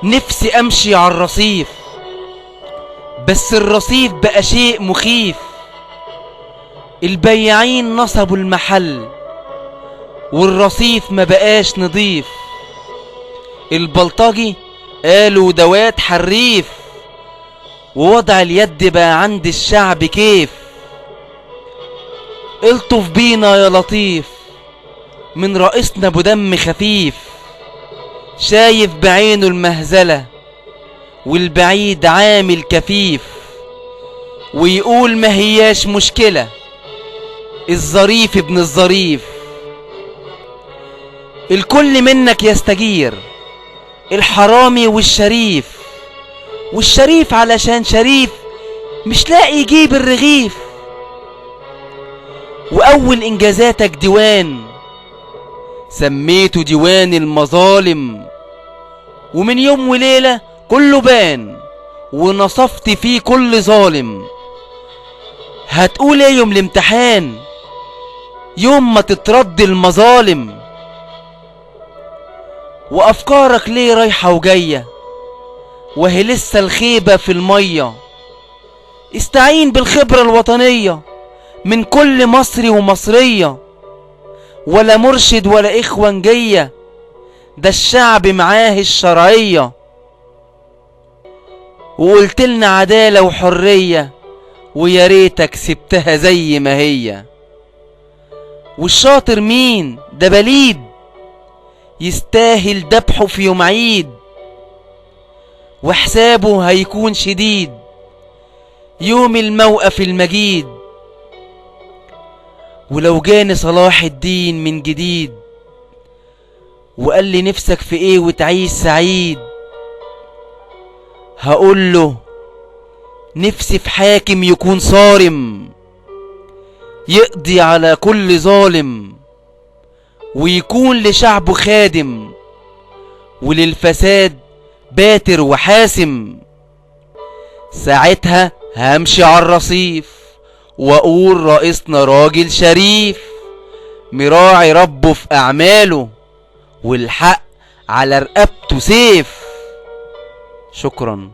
نفسي امشي على الرصيف، بس الرصيف بقى شيء مخيف. البياعين نصبوا المحل والرصيف ما بقاش نضيف. البلطجي قالوا دوات حريف، ووضع اليد بقى عند الشعب كيف. الطف بينا يا لطيف من رئيسنا ابو دم خفيف، شايف بعينه المهزلة والبعيد عامل كفيف، ويقول ما هياش مشكلة الظريف ابن الظريف. الكل منك يستجير، الحرامي والشريف، والشريف علشان شريف مش لاقي يجيب الرغيف. واول انجازاتك ديوان سميته ديوان المظالم، ومن يوم وليلة كله بان ونصفت فيه كل ظالم. هتقول ايه يوم الامتحان يوم ما تترد المظالم؟ وافكارك ليه رايحة وجاية وهي لسه الخيبة في المية؟ استعين بالخبرة الوطنية من كل مصري ومصرية، ولا مرشد ولا اخوانجية، ده الشعب معاه الشرعية. وقلتلنا عدالة وحرية ويا ريتك سبتها زي ما هي. والشاطر مين؟ ده بليد يستاهل ذبحه في يوم عيد، وحسابه هيكون شديد يوم الموقف المجيد. ولو جاني صلاح الدين من جديد وقال لي نفسك في ايه وتعيش سعيد، هقوله نفسي في حاكم يكون صارم يقضي على كل ظالم، ويكون لشعبه خادم وللفساد باتر وحاسم. ساعتها همشي على الرصيف واقول رئيسنا راجل شريف، مراعي ربه في اعماله والحق على رقبته سيف. شكرا.